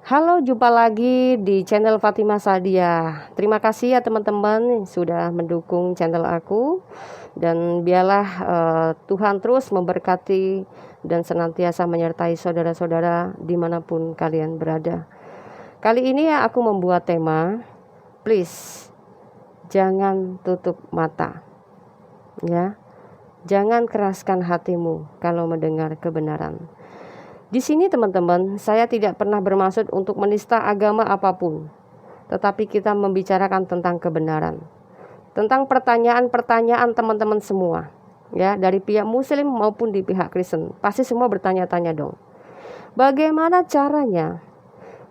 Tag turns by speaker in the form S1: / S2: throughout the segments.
S1: Halo, jumpa lagi di channel Fatimah Sadia. Terima kasih ya teman-teman sudah mendukung channel aku. Dan biarlah Tuhan terus memberkati dan senantiasa menyertai saudara-saudara dimanapun kalian berada. Kali ini ya aku membuat tema, please jangan tutup mata. Ya, jangan keraskan hatimu kalau mendengar kebenaran. Di sini teman-teman, saya tidak pernah bermaksud untuk menista agama apapun, tetapi kita membicarakan tentang kebenaran, tentang pertanyaan-pertanyaan teman-teman semua, ya, dari pihak Muslim maupun di pihak Kristen. Pasti semua bertanya-tanya dong, bagaimana caranya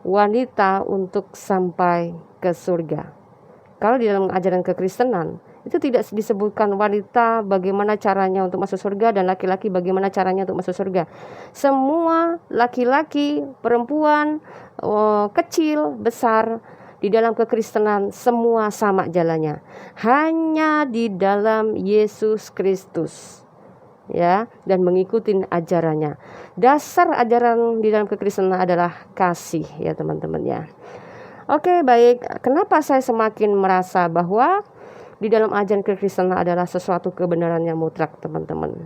S1: wanita untuk sampai ke surga? Kalau di dalam ajaran kekristenan itu tidak disebutkan wanita bagaimana caranya untuk masuk surga dan laki-laki bagaimana caranya untuk masuk surga. Semua laki-laki, perempuan, kecil, besar di dalam kekristenan semua sama jalannya. Hanya di dalam Yesus Kristus. Ya, dan mengikuti ajarannya. Dasar ajaran di dalam kekristenan adalah kasih ya teman-teman ya. Oke, baik. Kenapa saya semakin merasa bahwa di dalam ajaran kekristenan adalah sesuatu kebenaran yang mutlak, teman-teman?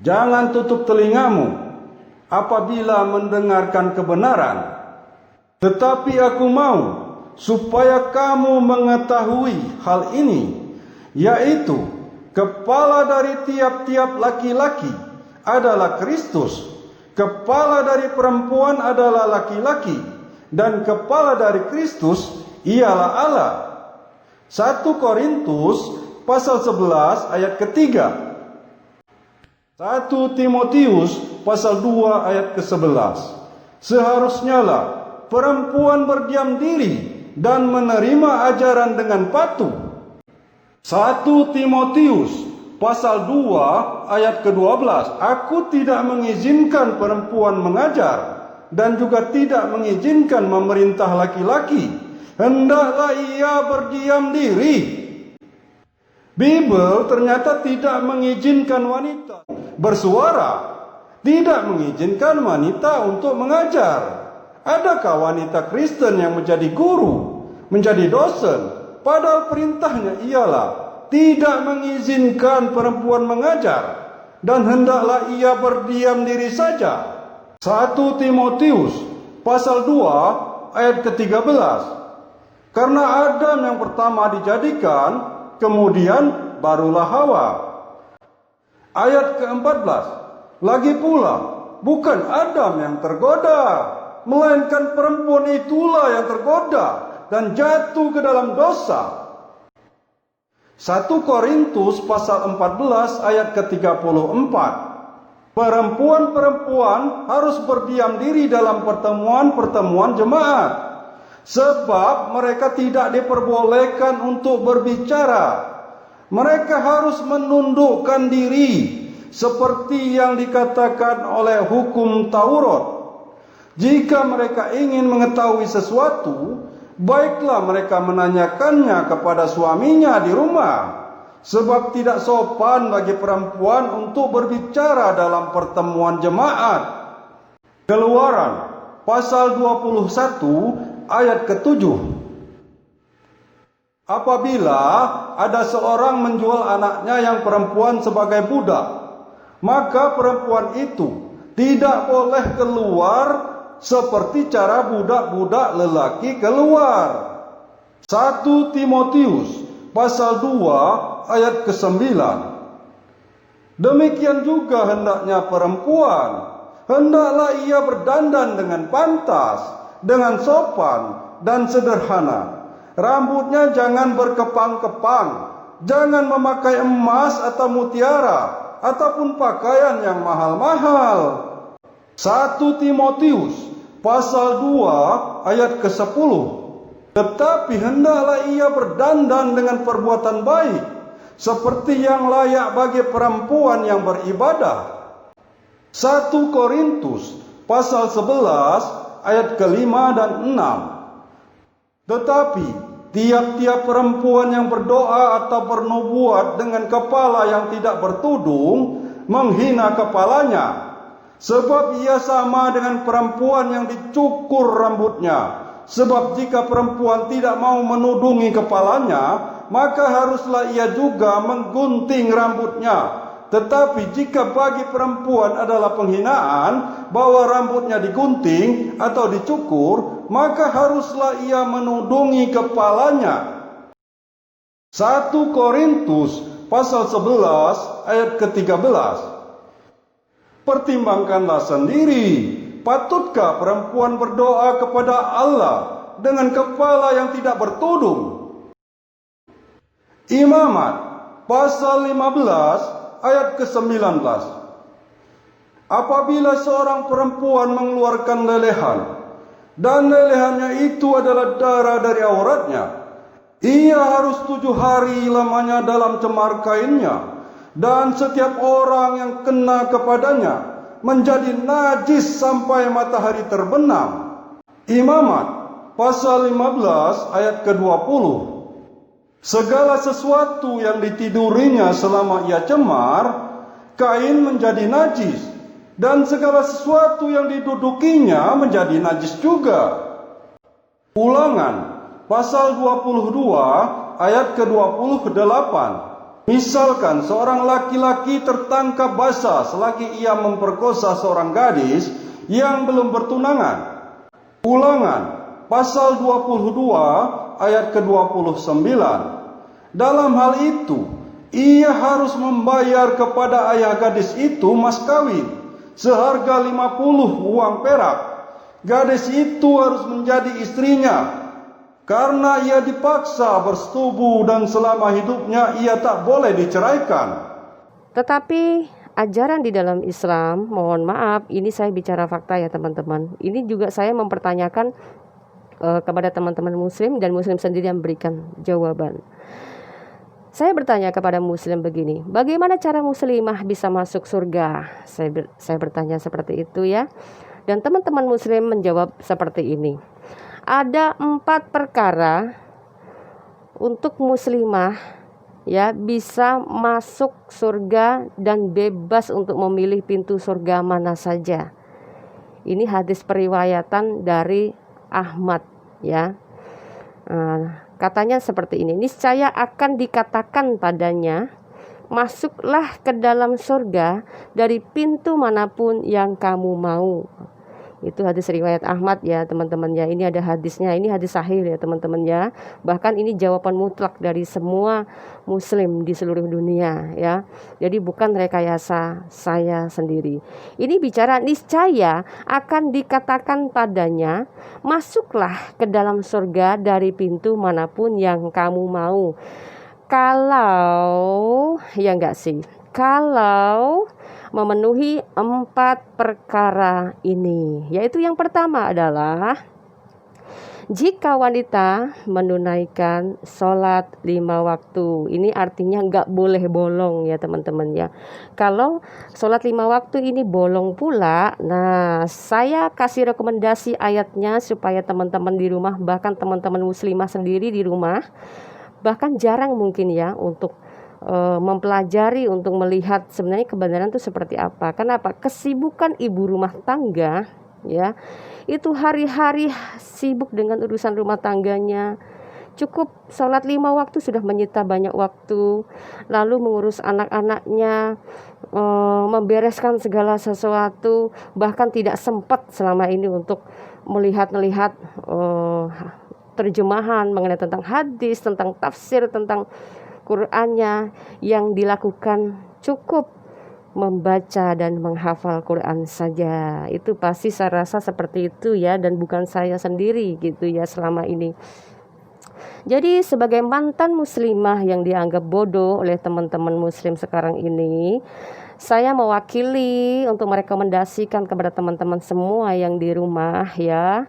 S2: Jangan tutup telingamu apabila mendengarkan kebenaran, tetapi aku mau supaya kamu mengetahui hal ini, yaitu kepala dari tiap-tiap laki-laki adalah Kristus, kepala dari perempuan adalah laki-laki, dan kepala dari Kristus ialah Allah. 1 Korintus pasal 11 ayat ketiga. 1 Timotius pasal 2 ayat ke-11. Seharusnya lah perempuan berdiam diri dan menerima ajaran dengan patuh. 1 Timotius pasal 2 ayat ke-12. Aku tidak mengizinkan perempuan mengajar dan juga tidak mengizinkan memerintah laki-laki. Hendaklah ia berdiam diri. Bible ternyata tidak mengizinkan wanita bersuara, tidak mengizinkan wanita untuk mengajar. Adakah wanita Kristen yang menjadi guru, menjadi dosen, padahal perintahnya ialah tidak mengizinkan perempuan mengajar dan hendaklah ia berdiam diri saja. 1 Timotius pasal 2 ayat ke-13. Karena Adam yang pertama dijadikan, kemudian barulah Hawa. Ayat ke-14. Lagi pula, bukan Adam yang tergoda, melainkan perempuan itulah yang tergoda dan jatuh ke dalam dosa. 1 Korintus pasal 14 ayat ke-34. Perempuan-perempuan harus berdiam diri dalam pertemuan-pertemuan jemaat, sebab mereka tidak diperbolehkan untuk berbicara. Mereka harus menundukkan diri seperti yang dikatakan oleh hukum Taurat. Jika mereka ingin mengetahui sesuatu, baiklah mereka menanyakannya kepada suaminya di rumah, sebab tidak sopan bagi perempuan untuk berbicara dalam pertemuan jemaat. Keluaran pasal 21 ayat ke-7. Apabila ada seorang menjual anaknya yang perempuan sebagai budak, maka perempuan itu tidak boleh keluar seperti cara budak-budak lelaki keluar. 1 Timotius pasal 2 ayat ke-9. Demikian juga hendaknya perempuan, hendaklah ia berdandan dengan pantas, dengan sopan dan sederhana. Rambutnya jangan berkepang-kepang, jangan memakai emas atau mutiara, ataupun pakaian yang mahal-mahal. 1 Timotius pasal 2 ayat ke-10. Tetapi hendaklah ia berdandan dengan perbuatan baik, seperti yang layak bagi perempuan yang beribadah. 1 Korintus pasal 11 ayat ke-5 dan 6. Tetapi tiap-tiap perempuan yang berdoa atau bernubuat dengan kepala yang tidak bertudung menghina kepalanya. sebab ia sama dengan perempuan yang dicukur rambutnya. Sebab jika perempuan tidak mau menudungi kepalanya, maka haruslah ia juga menggunting rambutnya. Tetapi jika bagi perempuan adalah penghinaan bahwa rambutnya digunting atau dicukur, maka haruslah ia menudungi kepalanya. 1 Korintus pasal 11 ayat ke-13. Pertimbangkanlah sendiri, patutkah perempuan berdoa kepada Allah dengan kepala yang tidak bertudung? Imamat pasal 15 ayat ke-19. Apabila seorang perempuan mengeluarkan lelehan, dan lelehannya itu adalah darah dari auratnya, ia harus 7 hari lamanya dalam cemar kainnya, dan setiap orang yang kena kepadanya menjadi najis sampai matahari terbenam. Imamat pasal 15 ayat ke-20. Segala sesuatu yang ditidurinya selama ia cemar, kain menjadi najis, dan segala sesuatu yang didudukinya menjadi najis juga. Ulangan pasal 22 ayat ke-28. Misalkan seorang laki-laki tertangkap basah selagi ia memperkosa seorang gadis yang belum bertunangan. Ulangan pasal 22 ayat ke-29. Dalam hal itu, ia harus membayar kepada ayah gadis itu mas kawin seharga 50 uang perak. Gadis itu harus menjadi istrinya, karena ia dipaksa bersetubuh dan selama hidupnya ia tak boleh diceraikan.
S1: Tetapi ajaran di dalam Islam, mohon maaf, ini saya bicara fakta ya teman-teman. Ini juga saya mempertanyakan kepada teman-teman muslim, dan muslim sendiri yang memberikan jawaban. Saya bertanya kepada muslim begini, bagaimana cara muslimah bisa masuk surga? Saya bertanya seperti itu ya. Dan teman-teman muslim menjawab seperti ini. Ada 4 perkara untuk muslimah ya bisa masuk surga dan bebas untuk memilih pintu surga mana saja. Ini hadis periwayatan dari Ahmad ya. Katanya seperti ini, niscaya akan dikatakan padanya, masuklah ke dalam surga dari pintu manapun yang kamu mau. Itu hadis riwayat Ahmad ya teman-teman ya. Ini ada hadisnya, ini hadis sahih ya teman-teman ya. Bahkan ini jawaban mutlak dari semua muslim di seluruh dunia ya. Jadi bukan rekayasa saya sendiri. Ini bicara niscaya akan dikatakan padanya, masuklah ke dalam surga dari pintu manapun yang kamu mau. Kalau ya enggak sih, kalau memenuhi 4 perkara ini, yaitu yang pertama adalah jika wanita menunaikan sholat 5 waktu. Ini artinya nggak boleh bolong ya teman-teman ya. Kalau sholat 5 waktu ini bolong pula, nah saya kasih rekomendasi ayatnya supaya teman-teman di rumah, bahkan teman-teman muslimah sendiri di rumah, bahkan jarang mungkin ya untuk mempelajari, untuk melihat sebenarnya kebenaran itu seperti apa. Kenapa? Kesibukan ibu rumah tangga ya, itu hari-hari sibuk dengan urusan rumah tangganya. Cukup sholat 5 waktu sudah menyita banyak waktu, lalu mengurus anak-anaknya, membereskan segala sesuatu, bahkan tidak sempat selama ini untuk melihat-lihat terjemahan mengenai tentang hadis, tentang tafsir, tentang Qur'annya. Yang dilakukan cukup membaca dan menghafal Quran saja. Itu pasti saya rasa seperti itu ya, dan bukan saya sendiri gitu ya selama ini. Jadi sebagai mantan muslimah yang dianggap bodoh oleh teman-teman muslim sekarang ini, saya mewakili untuk merekomendasikan kepada teman-teman semua yang di rumah ya.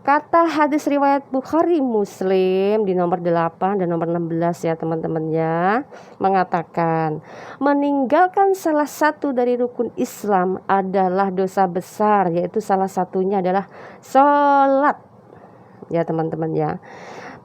S1: Kata hadis riwayat Bukhari Muslim di nomor 8 dan nomor 16 ya teman-teman ya, mengatakan meninggalkan salah satu dari rukun Islam adalah dosa besar, yaitu salah satunya adalah sholat ya teman-teman ya.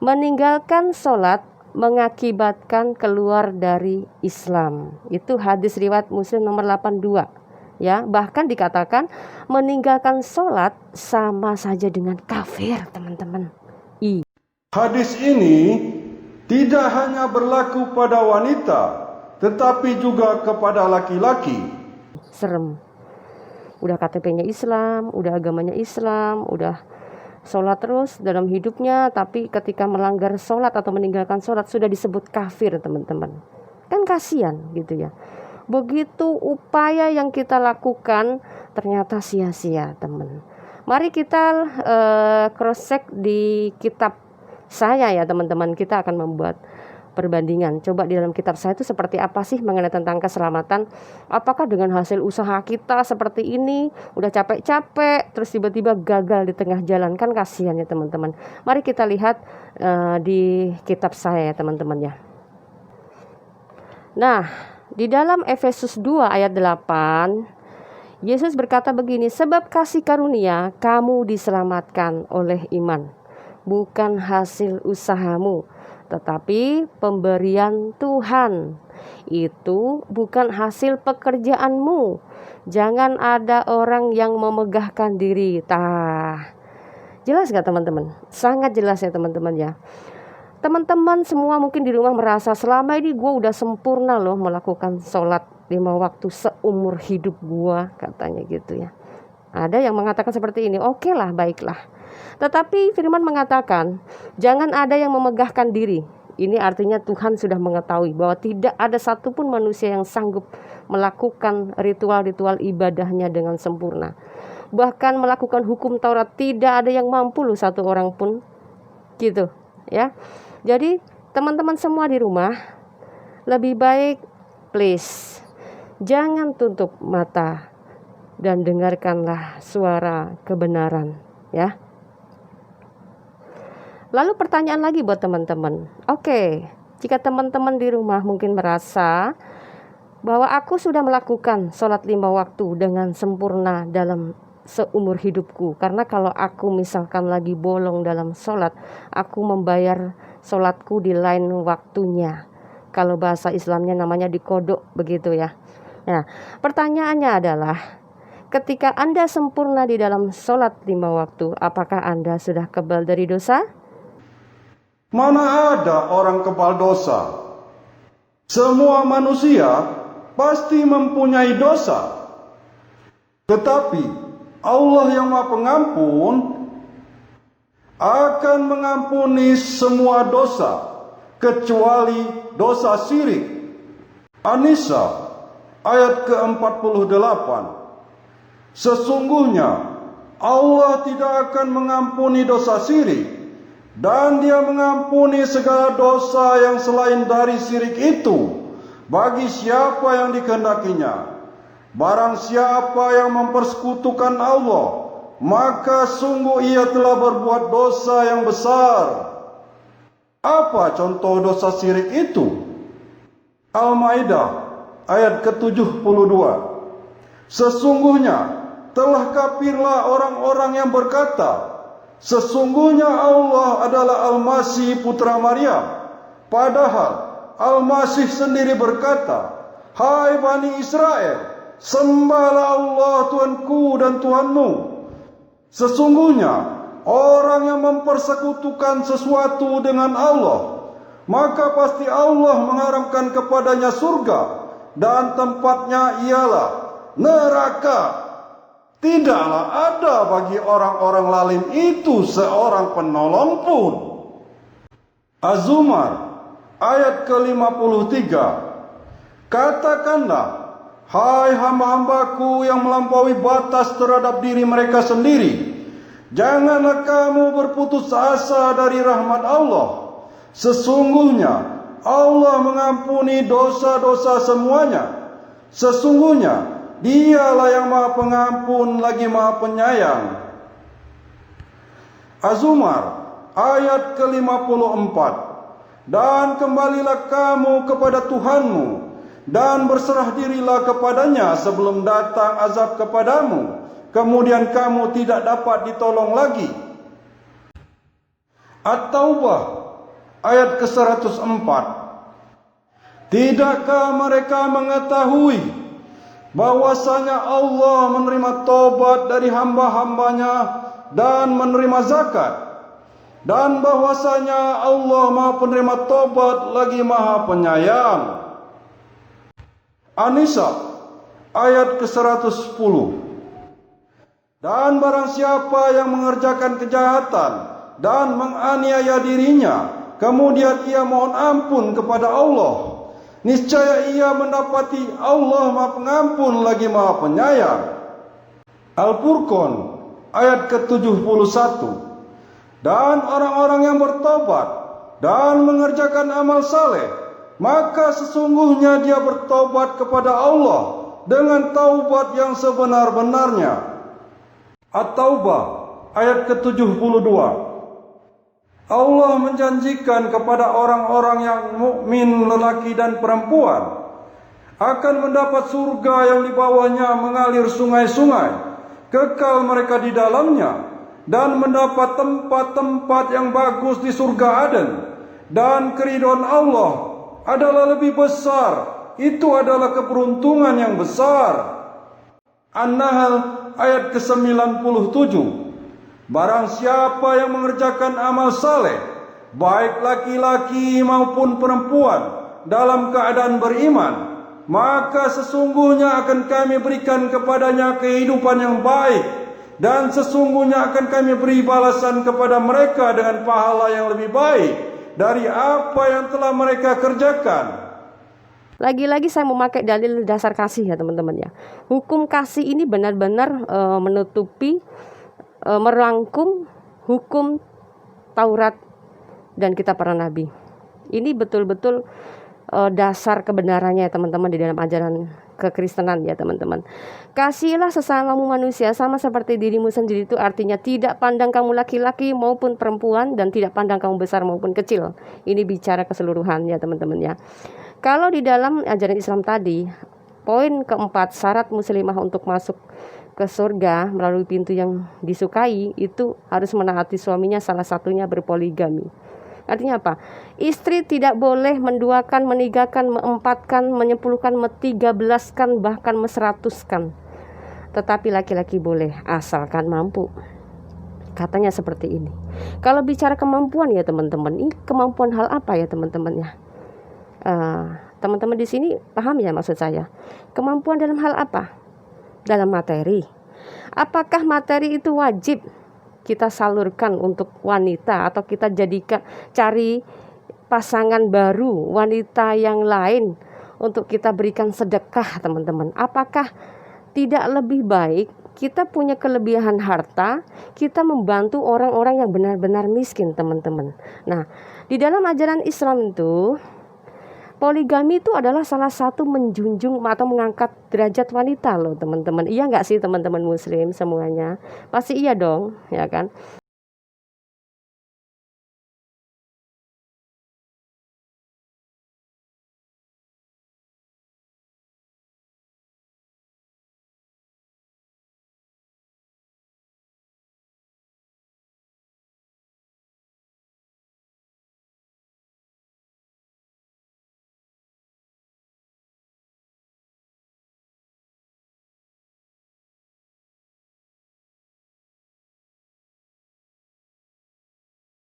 S1: Meninggalkan sholat mengakibatkan keluar dari Islam. Itu hadis riwayat Muslim nomor 82 Ya, bahkan dikatakan meninggalkan sholat sama saja dengan kafir, teman-teman.
S2: Hadis ini tidak hanya berlaku pada wanita, tetapi juga kepada laki-laki.
S1: Serem. Udah KTP-nya Islam, udah agamanya Islam, udah sholat terus dalam hidupnya, tapi ketika melanggar sholat atau meninggalkan sholat sudah disebut kafir, teman-teman. Kan kasihan gitu ya. Begitu upaya yang kita lakukan ternyata sia-sia, teman. Mari kita cross-check di kitab saya ya, teman-teman. Kita akan membuat perbandingan. Coba di dalam kitab saya itu seperti apa sih mengenai tentang keselamatan. Apakah dengan hasil usaha kita seperti ini, udah capek-capek, terus tiba-tiba gagal di tengah jalan, kan kasihan ya teman-teman. Mari kita lihat di kitab saya ya teman-teman ya. Nah, di dalam Efesus 2 ayat 8, Yesus berkata begini, sebab kasih karunia kamu diselamatkan oleh iman, bukan hasil usahamu, tetapi pemberian Tuhan. Itu bukan hasil pekerjaanmu. Jangan ada orang yang memegahkan diri. Jelas gak teman-teman? Sangat jelas ya teman-teman ya. Teman-teman semua mungkin di rumah merasa selama ini gue udah sempurna loh melakukan sholat 5 waktu seumur hidup gue, katanya gitu ya. Ada yang mengatakan seperti ini, oke lah, baiklah. Tetapi firman mengatakan jangan ada yang memegahkan diri. Ini artinya Tuhan sudah mengetahui bahwa tidak ada satupun manusia yang sanggup melakukan ritual-ritual ibadahnya dengan sempurna. Bahkan melakukan hukum Taurat tidak ada yang mampu loh, satu orang pun gitu ya. Jadi teman-teman semua di rumah, lebih baik please jangan tutup mata dan dengarkanlah suara kebenaran ya. Lalu pertanyaan lagi buat teman-teman. Oke, jika teman-teman di rumah mungkin merasa bahwa aku sudah melakukan sholat 5 waktu dengan sempurna dalam seumur hidupku, karena kalau aku misalkan lagi bolong dalam sholat, aku membayar sholatku di lain waktunya. Kalau bahasa Islamnya namanya dikodok begitu ya. Nah, pertanyaannya adalah, ketika Anda sempurna di dalam sholat 5 waktu, apakah Anda sudah kebal dari dosa?
S2: Mana ada orang kebal dosa? Semua manusia pasti mempunyai dosa. Tetapi Allah yang Maha Pengampun akan mengampuni semua dosa kecuali dosa syirik. An-Nisa ayat ke-48. Sesungguhnya Allah tidak akan mengampuni dosa syirik, dan Dia mengampuni segala dosa yang selain dari syirik itu bagi siapa yang dikehendakinya. Barang siapa yang mempersekutukan Allah, maka sungguh ia telah berbuat dosa yang besar. Apa contoh dosa syirik itu? Al-Maidah ayat ke-72. Sesungguhnya telah kafirlah orang-orang yang berkata, sesungguhnya Allah adalah Al-Masih putra Maryam. Padahal Al-Masih sendiri berkata, hai Bani Israel, sembahlah Allah Tuhanku dan Tuhanmu. Sesungguhnya orang yang mempersekutukan sesuatu dengan Allah, maka pasti Allah mengharamkan kepadanya surga, dan tempatnya ialah neraka. Tidaklah ada bagi orang-orang lalim itu seorang penolong pun. Az-Zumar ayat ke-53. Katakanlah, hai hamba-hambaku yang melampaui batas terhadap diri mereka sendiri, janganlah kamu berputus asa dari rahmat Allah. Sesungguhnya Allah mengampuni dosa-dosa semuanya. Sesungguhnya Dialah yang Maha Pengampun lagi Maha Penyayang. Az-Zumar ayat ke-54. Dan kembalilah kamu kepada Tuhanmu, dan berserah dirilah kepadanya sebelum datang azab kepadamu, kemudian kamu tidak dapat ditolong lagi. At-Taubah ayat ke-104. Tidakkah mereka mengetahui bahwasanya Allah menerima tobat dari hamba-hambanya dan menerima zakat, dan bahwasanya Allah Maha Penerima Tobat lagi Maha Penyayang. An-Nisa ayat ke-110. Dan barang siapa yang mengerjakan kejahatan dan menganiaya dirinya, kemudian ia mohon ampun kepada Allah, niscaya ia mendapati Allah Maha Pengampun lagi Maha Penyayang. Al-Furqan ayat ke-71. Dan orang-orang yang bertobat dan mengerjakan amal saleh, maka sesungguhnya dia bertobat kepada Allah dengan taubat yang sebenar-benarnya. At-Taubah ayat ke-72. Allah menjanjikan kepada orang-orang yang mukmin lelaki dan perempuan akan mendapat surga yang di bawahnya mengalir sungai-sungai, kekal mereka di dalamnya, dan mendapat tempat-tempat yang bagus di surga Aden. Dan keridhaan Allah adalah lebih besar. Itu adalah keberuntungan yang besar. An-Nahl ayat ke-97. Barang siapa yang mengerjakan amal saleh, baik laki-laki maupun perempuan, dalam keadaan beriman, maka sesungguhnya akan kami berikan kepadanya kehidupan yang baik, dan sesungguhnya akan kami beri balasan kepada mereka dengan pahala yang lebih baik dari apa yang telah mereka kerjakan.
S1: Lagi-lagi saya memakai dalil dasar kasih ya teman-teman ya. Hukum kasih ini benar-benar menutupi, merangkum hukum Taurat dan kitab para nabi. Ini betul-betul dasar kebenarannya ya teman-teman di dalam ajaran kekristenan ya teman-teman. Kasihilah sesamamu manusia sama seperti dirimu sendiri, itu artinya tidak pandang kamu laki-laki maupun perempuan, dan tidak pandang kamu besar maupun kecil. Ini bicara keseluruhan ya teman-teman ya. Kalau di dalam ajaran Islam tadi, poin keempat, syarat muslimah untuk masuk ke surga melalui pintu yang disukai itu harus menaati suaminya, salah satunya berpoligami. Artinya apa? Istri tidak boleh menduakan, menigakan, meempatkan, menyepuluhkan, me-13kan, bahkan me-100kan. Tetapi laki-laki boleh, asalkan mampu. Katanya seperti ini. Kalau bicara kemampuan ya teman-teman, ini kemampuan hal apa ya teman-teman ya? Teman-teman di sini paham ya maksud saya? Kemampuan dalam hal apa? Dalam materi. Apakah materi itu wajib kita salurkan untuk wanita, atau kita jadikan cari pasangan baru, wanita yang lain untuk kita berikan sedekah teman-teman? Apakah tidak lebih baik kita punya kelebihan harta, kita membantu orang-orang yang benar-benar miskin teman-teman? Nah, di dalam ajaran Islam itu poligami itu adalah salah satu menjunjung atau mengangkat derajat wanita loh teman-teman. Iya nggak sih teman-teman muslim semuanya? Pasti iya dong, ya kan?